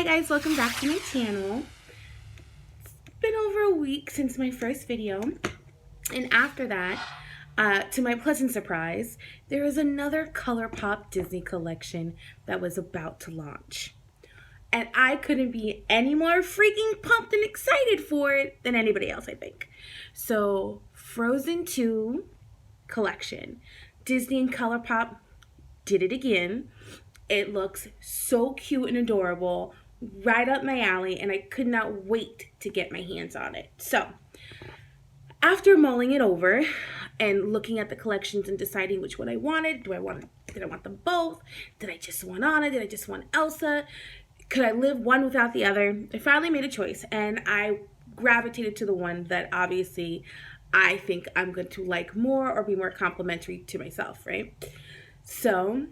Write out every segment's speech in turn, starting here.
Hi guys, welcome back to my channel. It's been over a week since my first video, and after that, to my pleasant surprise, there was another Colourpop Disney collection that was about to launch. And I couldn't be any more freaking pumped and excited for it than anybody else, I think. So, Frozen2 collection. Disney and Colourpop did it again. It looks so cute and adorable, right up my alley, and I could not wait to get my hands on it. So, after mulling it over and looking at the collections and deciding which one I wanted, did I want them both? Did I just want Anna? Did I just want Elsa? Could I live one without the other? I finally made a choice, and I gravitated to the one that obviously I think I'm going to like more or be more complimentary to myself, right? So,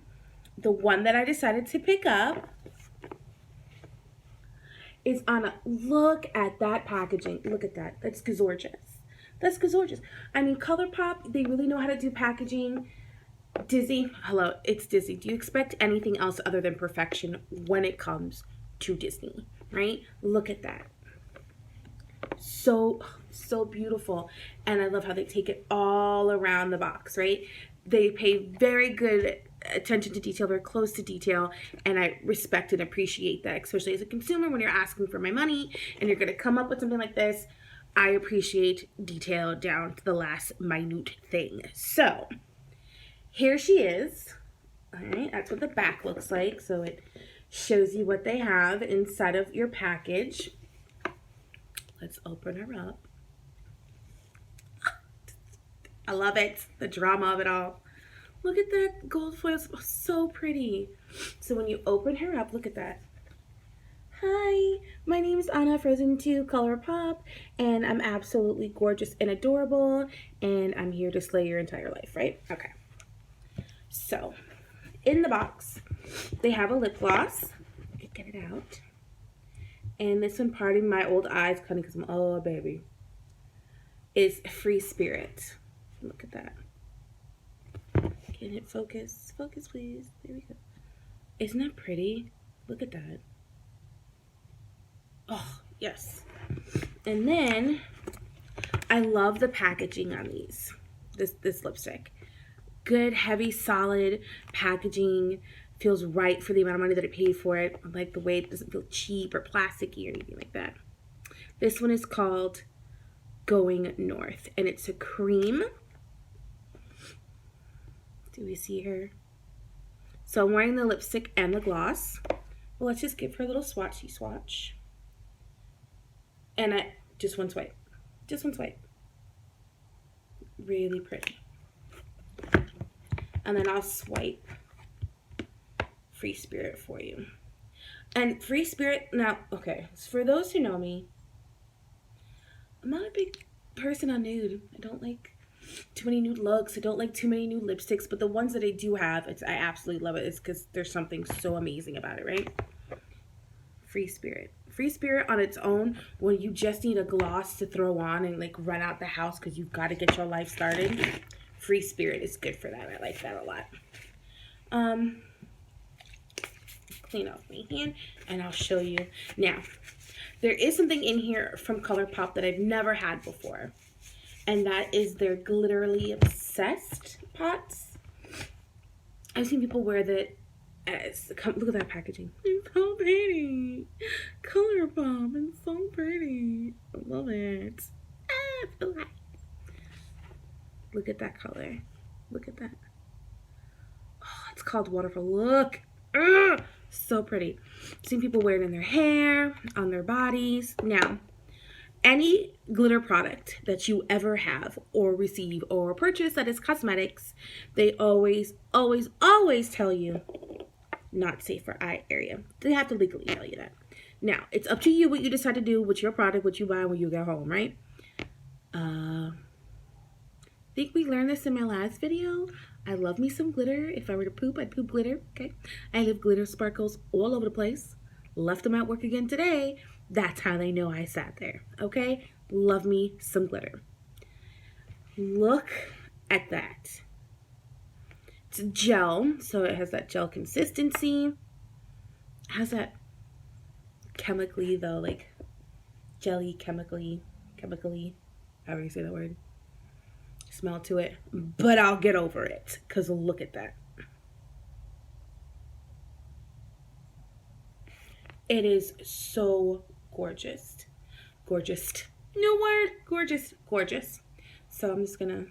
the one that I decided to pick up is Anna. Look at that packaging. Look at that. That's gorgeous. That's gorgeous. I mean, Colourpop, they really know how to do packaging. Disney, hello, it's Disney. Do you expect anything else other than perfection when it comes to Disney, right? Look at that. So beautiful. And I love how they take it all around the box, right? They pay very good attention to detail, very close to detail, and I respect and appreciate that, especially as a consumer when you're asking for my money and you're going to come up with something like this. I appreciate detail down to the last minute thing. So, here she is. All right, that's what the back looks like. So it shows you what they have inside of your package. Let's open her up. I love it. The drama of it all. Look at that gold foil. It's so pretty. So when you open her up, look at that. Hi, my name is Anna, Frozen2 Colourpop, and I'm absolutely gorgeous and adorable, and I'm here to slay your entire life, right? Okay. So, in the box, they have a lip gloss. Get it out. And this one, pardon my old eyes, kind of because I'm, oh, baby, is Free Spirit. Look at that. Can it focus? Focus, please. There we go. Isn't that pretty? Look at that. Oh, yes. And then, I love the packaging on these. This lipstick. Good, heavy, solid packaging. Feels right for the amount of money that I paid for it. I like the way it doesn't feel cheap or plasticky or anything like that. This one is called Going North, and it's a cream. Do we see her? So I'm wearing the lipstick and the gloss. Well, let's just give her a little swatchy swatch. And just one swipe. Just one swipe. Really pretty. And then I'll swipe Free Spirit for you. And Free Spirit, now, okay, so for those who know me, I'm not a big person on nude. I don't like too many nude looks. I don't like too many nude lipsticks, but the ones that I do have, I absolutely love it. It's because there's something so amazing about it, right? Free Spirit. Free Spirit on its own, when you just need a gloss to throw on and like run out the house because you've got to get your life started. Free Spirit is good for that. I like that a lot. Clean off my hand and I'll show you. Now, there is something in here from Colourpop that I've never had before. And that is their Glitterly Obsessed pots. I've seen people wear that as, look at that packaging. It's so pretty. Colourpop, it's so pretty. I love it. Ah, I feel hot. Look at that color. Look at that. Oh, it's called Waterfall. Look. Ugh, so pretty. I've seen people wear it in their hair, on their bodies. Now, any glitter product that you ever have or receive or purchase that is cosmetics, they always tell you not safe for eye area. They have to legally tell you that. Now, it's up to you what you decide to do with your product, what you buy when you get home, right? I think we learned this in my last video. I love me some glitter. If I were to poop, I'd poop glitter, okay? I have glitter sparkles all over the place. Left them at work again today. That's how they know I sat there, okay? Love me some glitter. Look at that. It's a gel, so it has that gel consistency. It has that chemically though, like jelly chemically, however you say that word, smell to it. But I'll get over it, because look at that. It is so gorgeous. Gorgeous. New word. Gorgeous. Gorgeous. So I'm just going to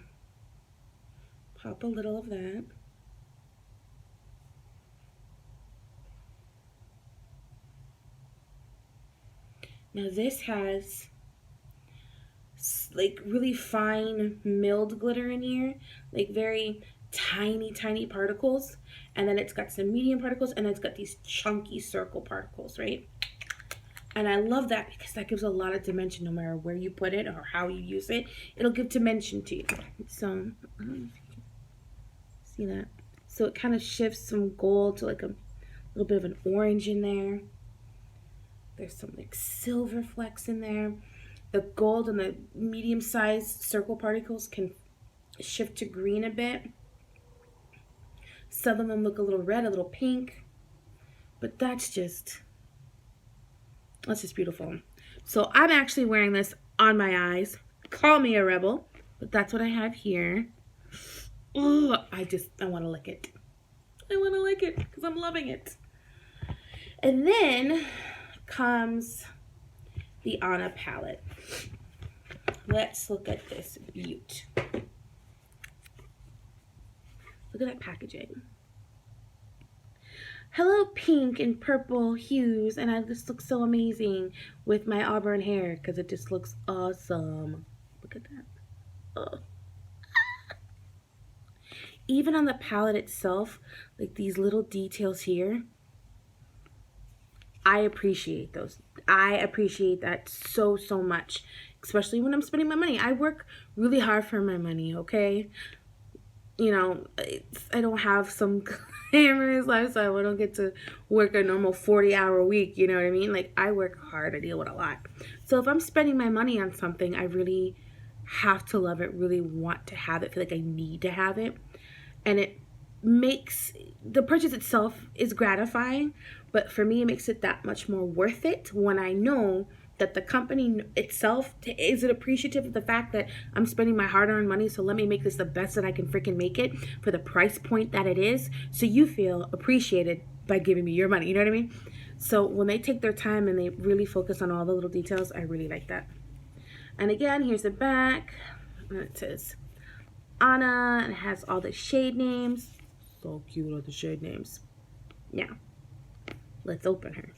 pop a little of that. Now this has like really fine milled glitter in here, like very tiny particles, and then it's got some medium particles, and then it's got these chunky circle particles, right? And I love that because that gives a lot of dimension. No matter where you put it or how you use it, it'll give dimension to you. So I don't know if you can see that. So it kind of shifts some gold to like a little bit of an orange in there. There's some like silver flecks in there. The gold and the medium-sized circle particles can shift to green a bit. Some of them look a little red, a little pink. But that's just beautiful. So I'm actually wearing this on my eyes. Call me a rebel, but that's what I have here. Ooh, I want to lick it. I want to lick it because I'm loving it. And then comes the Anna palette. Let's look at this beaut. Look at that packaging. Hello, pink and purple hues, and I just look so amazing with my auburn hair because it just looks awesome. Look at that. Oh. Even on the palette itself, like these little details here, I appreciate those. I appreciate that so much, especially when I'm spending my money. I work really hard for my money, okay? You know, I don't have some glamorous lifestyle. I don't get to work a normal 40-hour week, you know what I mean? Like, I work hard. I deal with a lot. So if I'm spending my money on something, I really have to love it, really want to have it, feel like I need to have it. And it makes, the purchase itself is gratifying, but for me, it makes it that much more worth it when I know that the company itself is appreciative of the fact that I'm spending my hard-earned money, so let me make this the best that I can freaking make it for the price point that it is, so you feel appreciated by giving me your money, you know what I mean? So when they take their time and they really focus on all the little details, I really like that. And again, here's the back, and it says Anna, and it has all the shade names. So cute, all the shade names. Now, let's open her.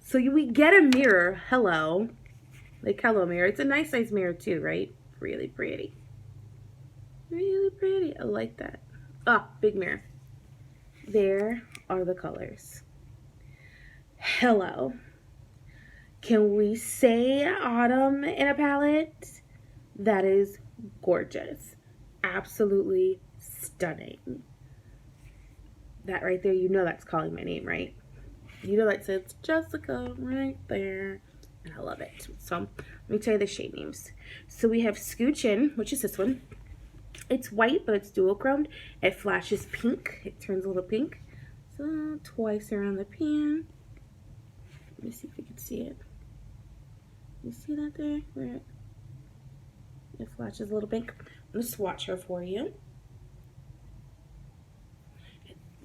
So we get a mirror. Hello. Like, hello, mirror. It's a nice size mirror, too, right? Really pretty. Really pretty. I like that. Ah, big mirror. There are the colors. Hello. Can we say autumn in a palette? That is gorgeous. Absolutely stunning. That right there, you know that's calling my name, right? You know that says Jessica right there. And I love it. So let me tell you the shade names. So we have Scooch In, which is this one. It's white, but it's dual chromed. It flashes pink. It turns a little pink. So twice around the pan. Let me see if you can see it. You see that there? Where it flashes a little pink. I'm going to swatch her for you.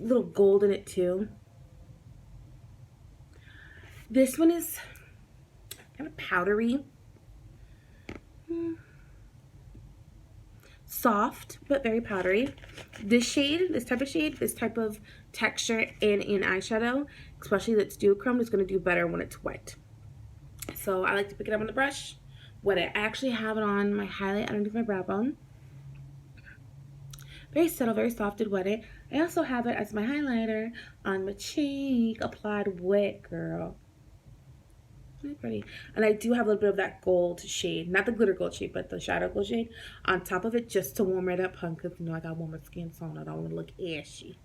A little gold in it too. This one is kind of powdery. Soft, but very powdery. This shade, this type of texture in eyeshadow, especially that's duochrome, is going to do better when it's wet. So I like to pick it up on the brush, wet it. I actually have it on my highlight underneath my brow bone. Very subtle, very soft and wet it. I also have it as my highlighter on my cheek, applied wet, girl. Really pretty. And I do have a little bit of that gold shade, not the glitter gold shade, but the shadow gold shade on top of it, just to warm it up, because you know I got warmer skin, so I don't want to look ashy.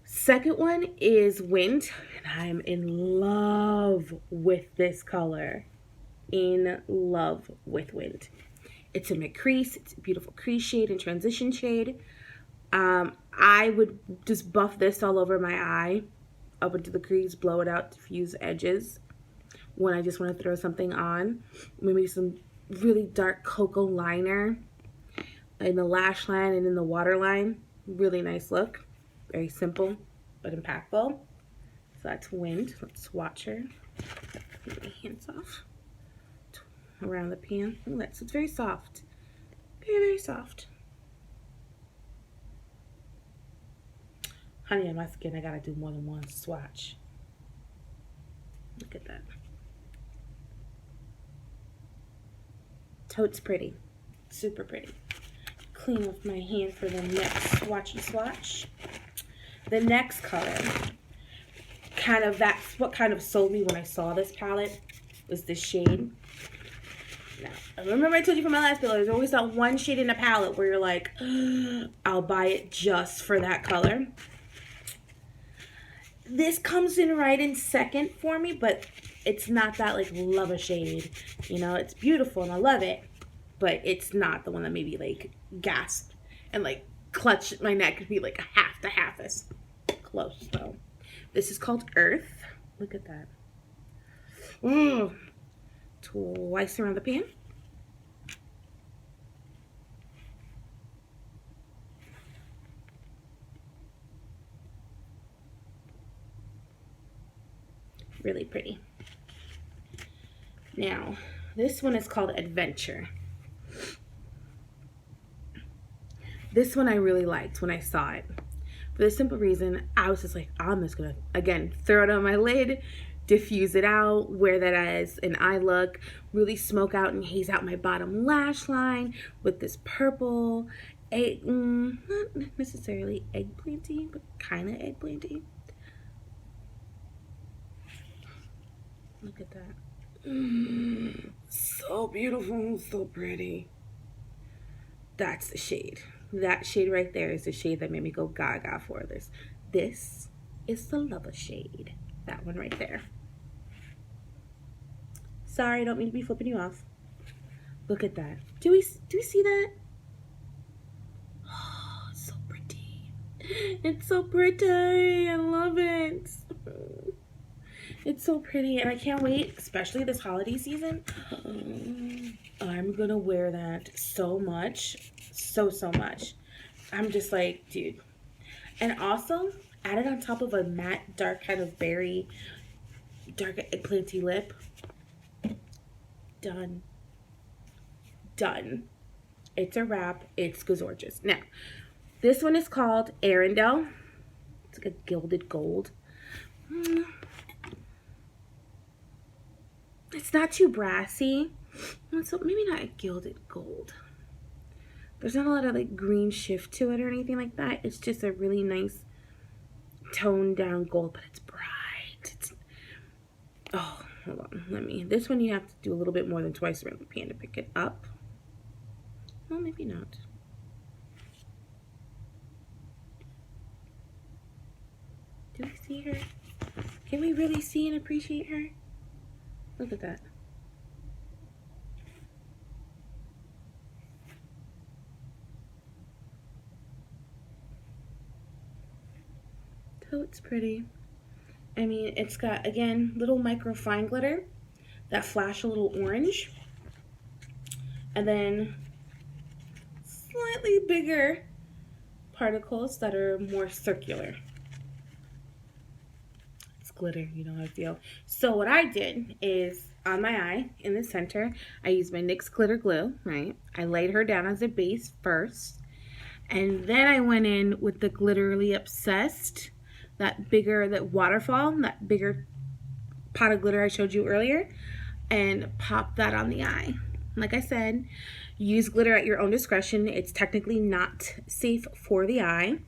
Second one is Wind, and I'm in love with this color. In love with Wind. It's a mid-crease. It's a beautiful crease shade and transition shade. I would just buff this all over my eye up into the crease, blow it out, diffuse edges. When I just want to throw something on, maybe some really dark cocoa liner in the lash line and in the waterline. Really nice look. Very simple, but impactful. So that's Wind. Let's swatch her. Get my hands off. Around the pan. Oh, it's very soft. Very, very soft. Honey, on my skin, I gotta do more than one swatch. Look at that. Totes pretty. Super pretty. Clean off my hand for the next swatchy swatch. The next color, that's what kind of sold me when I saw this palette, was this shade. Now, I remember I told you from my last video, there's always that one shade in a palette where you're like, I'll buy it just for that color. This comes in right in second for me, but it's not that like love a shade. You know, it's beautiful and I love it, but it's not the one that made me like gasp and like clutch my neck and be like half as close though. This is called Earth. Look at that. Twice around the pan. Really pretty. Now, this one is called Adventure. This one I really liked when I saw it. For the simple reason, I was just like, I'm just gonna, again, throw it on my lid, diffuse it out, wear that as an eye look, really smoke out and haze out my bottom lash line with this purple, not necessarily eggplanty, but kind of eggplanty. Look at that. So beautiful, so pretty. That's the shade. That shade right there is the shade that made me go gaga for this. This is the Lover shade. That one right there. Sorry, I don't mean to be flipping you off. Look at that. Do we see that? Oh, it's so pretty. It's so pretty. I love it. It's so pretty, and I can't wait, especially this holiday season. I'm gonna wear that so much. So much. I'm just like, dude. And also, added on top of a matte, dark kind of berry, dark eggplanty lip. Done. Done. It's a wrap. It's gorgeous. Now, this one is called Arendelle. It's like a gilded gold. It's not too brassy. So maybe not a gilded gold. There's not a lot of like green shift to it or anything like that. It's just a really nice toned down gold, but it's bright. Oh, hold on. This one you have to do a little bit more than twice around the pan to pick it up. Well, maybe not. Do we see her? Can we really see and appreciate her? Look at that. So it's pretty. I mean, it's got, again, little micro fine glitter that flash a little orange. And then slightly bigger particles that are more circular. It's glitter, you know how I feel. So what I did is, on my eye, in the center, I used my NYX glitter glue, right? I laid her down as a base first. And then I went in with the Glitterly Obsessed, that waterfall, that bigger pot of glitter I showed you earlier, and pop that on the eye. Like I said, use glitter at your own discretion. It's technically not safe for the eye.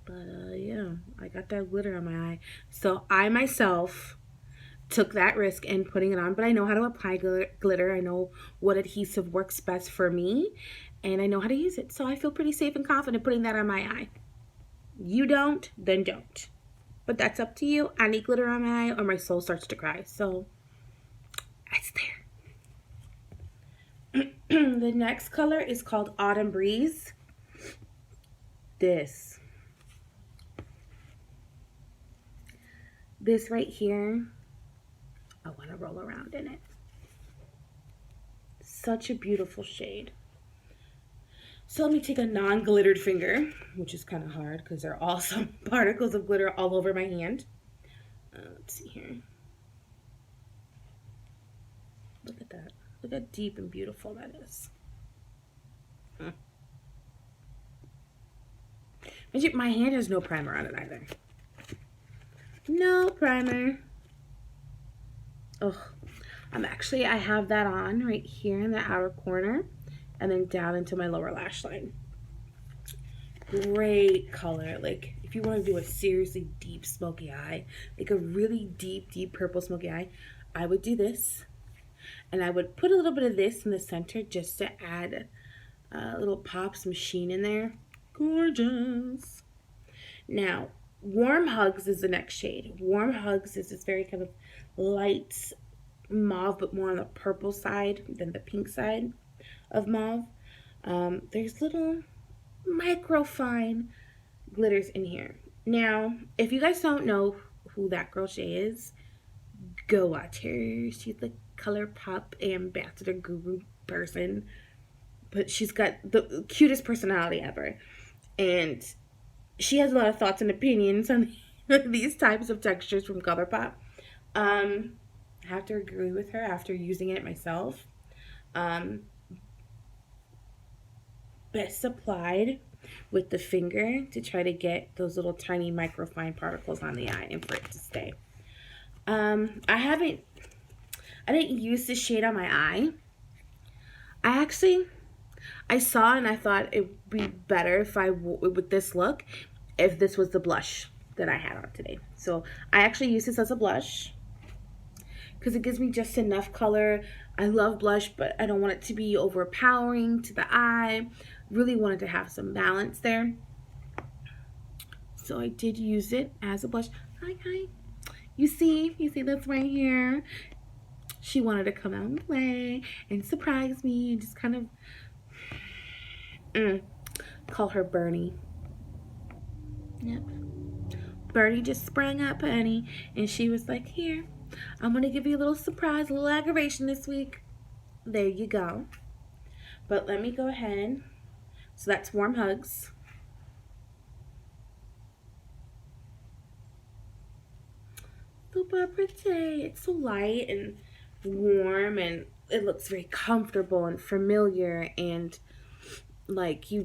But yeah, I got that glitter on my eye. So I myself took that risk in putting it on, but I know how to apply glitter. I know what adhesive works best for me, and I know how to use it. So I feel pretty safe and confident putting that on my eye. You don't, then don't. But that's up to you. I need glitter on my eye or my soul starts to cry. So it's there. The next color is called Autumn Breeze. This This right here, I want to roll around in it. Such a beautiful shade. So let me take a non-glittered finger, which is kind of hard because there are also particles of glitter all over my hand. Let's see here. Look at that. Look how deep and beautiful that is. My hand has no primer on it either. No primer. Oh, I have that on right here in the outer corner and then down into my lower lash line. Great color. Like if you want to do a seriously deep smoky eye, like a really deep purple smoky eye, I would do this. And I would put a little bit of this in the center just to add a little pop, some sheen in there. Gorgeous. Now, Warm Hugs is the next shade. Warm Hugs is this very kind of light mauve, but more on the purple side than the pink side of mauve. There's little micro fine glitters in here. Now, if you guys don't know who that girl Shay is, go watch her. She's the Colourpop ambassador guru person, but she's got the cutest personality ever, and she has a lot of thoughts and opinions on these types of textures from Colourpop. I have to agree with her after using it myself. Best applied with the finger to try to get those little tiny microfine particles on the eye and for it to stay. I didn't use this shade on my eye. I saw and I thought it would be better if with this look, if this was the blush that I had on today. So I actually use this as a blush because it gives me just enough color. I love blush, but I don't want it to be overpowering to the eye. Really wanted to have some balance there. So I did use it as a blush. Hi. You see that's right here. She wanted to come out and play and surprise me and just kind of call her Bernie. Yep. Bernie just sprang up, honey, and she was like, here, I'm going to give you a little surprise, a little aggravation this week. There you go. But let me go ahead. So that's Warm Hugs. Super pretty. It's so light and warm, and it looks very comfortable and familiar, and like I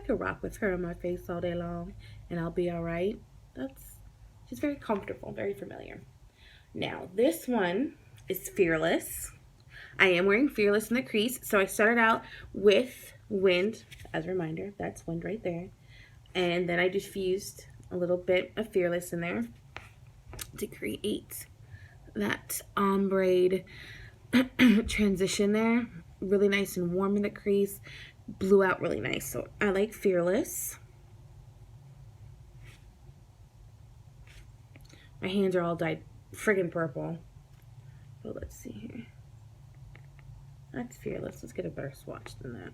could rock with her on my face all day long and I'll be all right. She's very comfortable, very familiar. Now this one is Fearless. I am wearing Fearless in the crease, so I started out with Wind as a reminder. That's Wind right there, and then I diffused a little bit of Fearless in there to create that ombre transition there. Really nice and warm in the crease. Blew out really nice. So I like Fearless. My hands are all dyed friggin' purple. But let's see here. That's Fearless. Let's get a better swatch than that.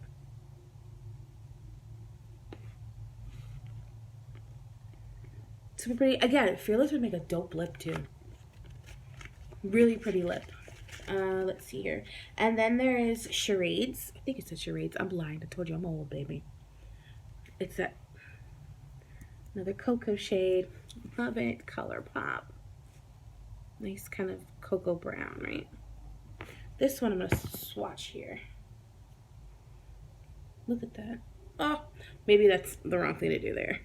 Super pretty. Again, Fearless would make a dope lip too. Really pretty lip. Let's see here. And then there is Charades. I think it says Charades. I'm blind. I told you I'm old, baby. It's that another cocoa shade. Love it. Colourpop. Nice kind of cocoa brown, right? This one I'm going to swatch here. Look at that. Oh, maybe that's the wrong thing to do there.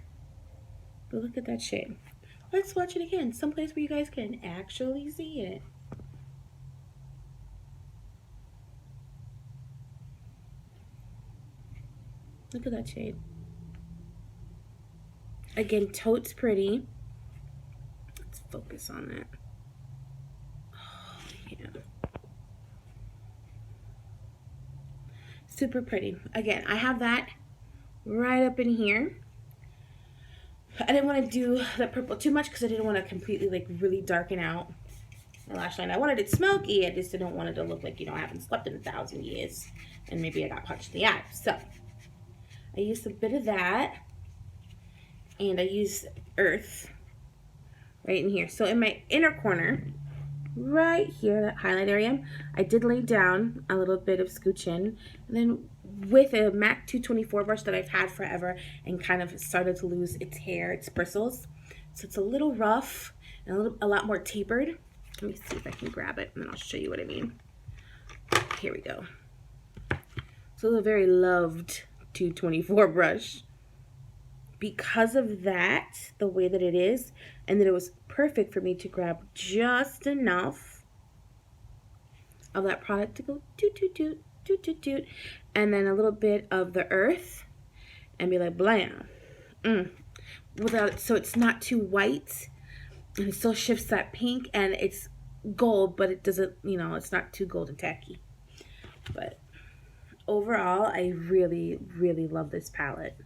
But look at that shade. Let's swatch it again. Someplace where you guys can actually see it. Look at that shade. Again, totes pretty. Let's focus on that. Oh, yeah. Super pretty. Again, I have that right up in here. I didn't want to do the purple too much because I didn't want to completely like really darken out my lash line. I wanted it smoky. I just didn't want it to look like, you know, I haven't slept in 1,000 years and maybe I got punched in the eye. So I used a bit of that, and I used Earth right in here. So in my inner corner, right here, that highlight area, I did lay down a little bit of Scooch In, and then with a MAC 224 brush that I've had forever and kind of started to lose its hair, its bristles. So it's a little rough and a lot more tapered. Let me see if I can grab it and then I'll show you what I mean. Here we go. So it's a very loved 224 brush. Because of that, the way that it is, and that it was perfect for me to grab just enough of that product to go toot, toot, toot, toot, toot, toot, and then a little bit of the earth, and be like, blam. Without, so it's not too white, and it still shifts that pink, and it's gold, but it doesn't, you know, it's not too gold and tacky. But overall, I really, really love this palette.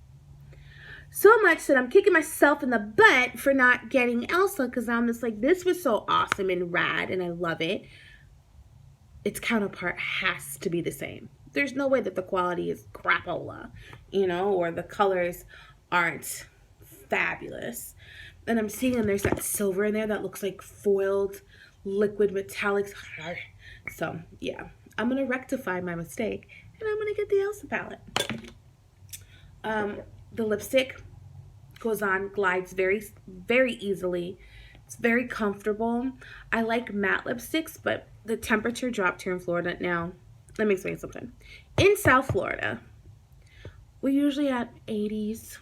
So much that I'm kicking myself in the butt for not getting Elsa, because I'm just like, this was so awesome and rad, and I love it. Its counterpart has to be the same. There's no way that the quality is crapola, you know, or the colors aren't fabulous. And I'm seeing there's that silver in there that looks like foiled liquid metallics. So yeah, I'm gonna rectify my mistake, and I'm gonna get the Elsa palette. The lipstick goes on, glides very, very easily. It's very comfortable. I like matte lipsticks, but the temperature dropped here in Florida now. Let me explain something. In South Florida, we're usually at 80s,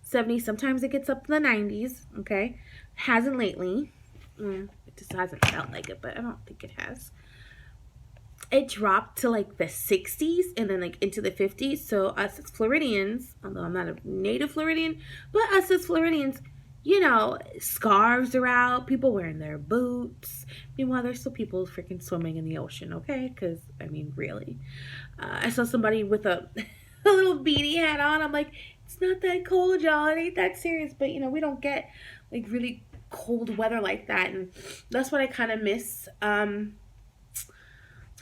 70s. Sometimes it gets up to the 90s, okay? Hasn't lately. It just hasn't felt like it, but I don't think it has. It dropped to like the 60s and then like into the 50s. So us as Floridians, although I'm not a native Floridian, but us as Floridians, you know, scarves are out, people wearing their boots. Meanwhile, there's still people freaking swimming in the ocean, okay? Because, I mean, really. I saw somebody with a little beanie hat on. I'm like, it's not that cold, y'all. It ain't that serious. But, you know, we don't get like really cold weather like that. And that's what I kind of miss. That's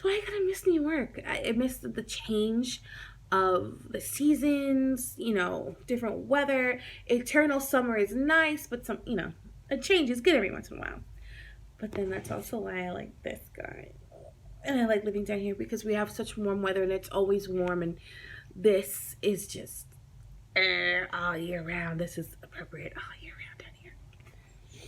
why I kind of miss New York. I miss the change of the seasons, you know, different weather. Eternal summer is nice, but some, you know, a change is good every once in a while. But then that's also why I like this guy. And I like living down here because we have such warm weather and it's always warm, and this is just all year round. This is appropriate all year round down here.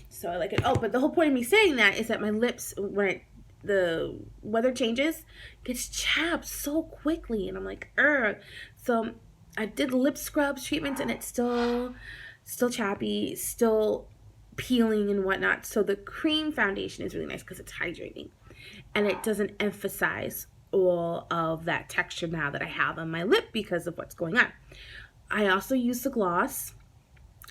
So I like it. Oh, but the whole point of me saying that is that my lips, when the weather changes, gets chapped so quickly, and I'm like, ugh. So I did lip scrubs treatments, and it's still chappy, still peeling and whatnot. So the cream foundation is really nice because it's hydrating, and it doesn't emphasize all of that texture now that I have on my lip because of what's going on. I also use the gloss.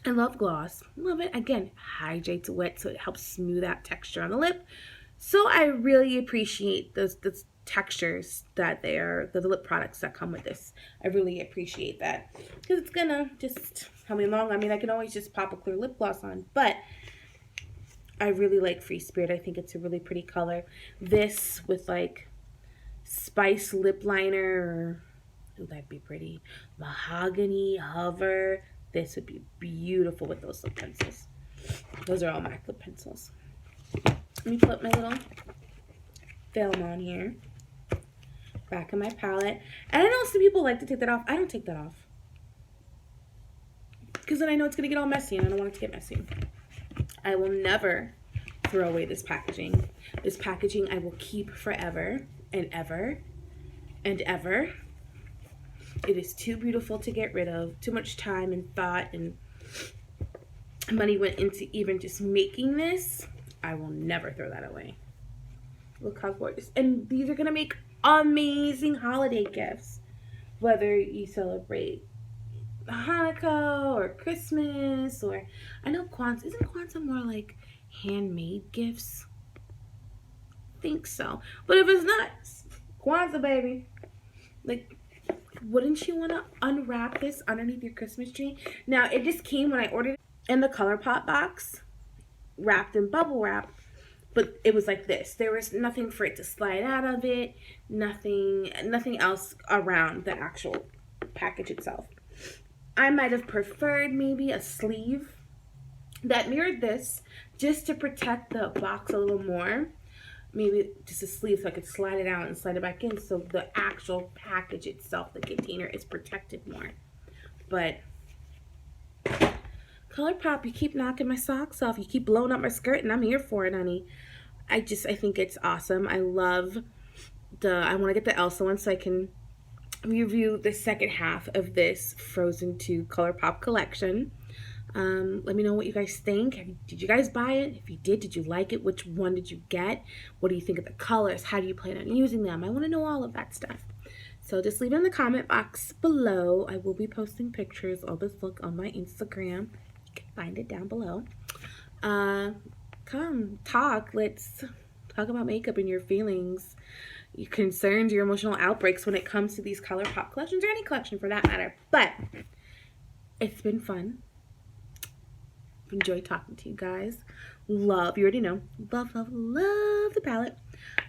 I love gloss, love it. Again, hydrates wet, so it helps smooth out texture on the lip. So I really appreciate those textures that the lip products that come with this. I really appreciate that because it's gonna just help me along. I mean, I can always just pop a clear lip gloss on, but I really like Free Spirit. I think it's a really pretty color. This with like Spice lip liner, or ooh, that'd be pretty. Mahogany, Hover. This would be beautiful with those lip pencils. Those are all MAC lip pencils. Let me put my little film on here. Back of my palette. And I know some people like to take that off. I don't take that off. Because then I know it's going to get all messy, and I don't want it to get messy. I will never throw away this packaging. This packaging I will keep forever and ever and ever. It is too beautiful to get rid of. Too much time and thought and money went into even just making this. I will never throw that away. Look how gorgeous. And these are going to make amazing holiday gifts. Whether you celebrate Hanukkah or Christmas, or I know Kwanzaa. Isn't Kwanzaa more like handmade gifts? I think so. But if it's not, Kwanzaa, baby. Like, wouldn't you want to unwrap this underneath your Christmas tree? Now, it just came when I ordered it in the Colourpop box, wrapped in bubble wrap, but it was like this. There was nothing for it to slide out of it, nothing else around the actual package itself. I might have preferred maybe a sleeve that mirrored this, just to protect the box a little more. Maybe just a sleeve so I could slide it out and slide it back in, so the actual package itself, the container, is protected more. But Colourpop, you keep knocking my socks off. You keep blowing up my skirt, and I'm here for it, honey. I think it's awesome. I love I want to get the Elsa one so I can review the second half of this Frozen2 Colourpop collection. Let me know what you guys think. Did you guys buy it? If you did you like it? Which one did you get? What do you think of the colors? How do you plan on using them? I want to know all of that stuff. So just leave it in the comment box below. I will be posting pictures of this look on my Instagram. You can find it down below. Come talk. Let's talk about makeup and your feelings, your concerns, your emotional outbreaks when it comes to these Colourpop collections, or any collection for that matter. But it's been fun. Enjoyed talking to you guys. Love, you already know, love the palette.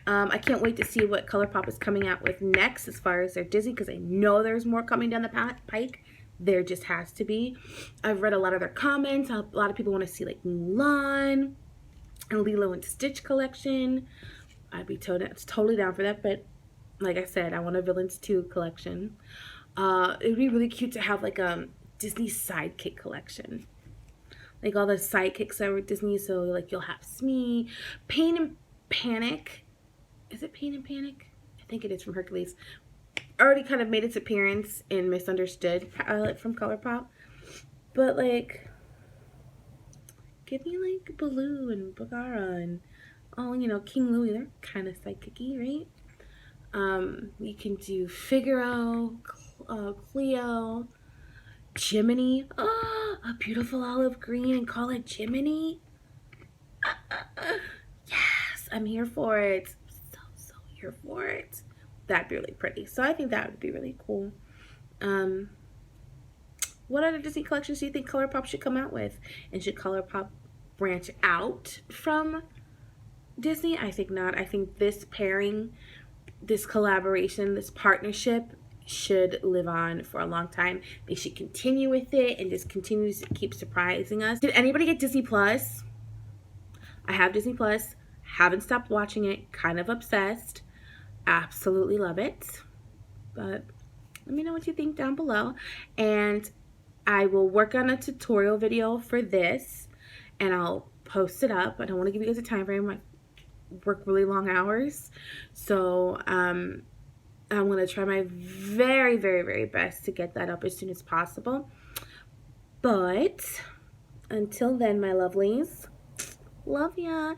I can't wait to see what Colourpop is coming out with next as far as their Disney, because I know there's more coming down the pike. There just has to be. I've read a lot of their comments. A lot of people want to see like Mulan and Lilo and Stitch collection. I'd be totally down for that, but like I said, I want a Villains 2 collection. It would be really cute to have like a Disney sidekick collection. Like all the sidekicks that were at Disney, so like you'll have Smee, Pain and Panic. Is it Pain and Panic? I think it is, from Hercules. Already kind of made its appearance in Misunderstood palette from Colourpop. But like, give me like Baloo and Bagheera and King Louie. They're kind of sidekicky, right? You can do Figaro, Cleo, Jiminy. Oh, a beautiful olive green, and call it Jiminy. Yes, I'm here for it. So here for it. That'd be really pretty. So I think that would be really cool. What other Disney collections do you think Colourpop should come out with? And should Colourpop branch out from Disney? I think not. I think this pairing, this collaboration, this partnership should live on for a long time. They should continue with it and just continue to keep surprising us. Did anybody get Disney Plus? I have Disney Plus. Haven't stopped watching it. Kind of obsessed. Absolutely love it. But let me know what you think down below. And I will work on a tutorial video for this, and I'll post it up. I don't want to give you guys a time frame. I work really long hours. So I'm going to try my very best to get that up as soon as possible. But until then, my lovelies, love ya.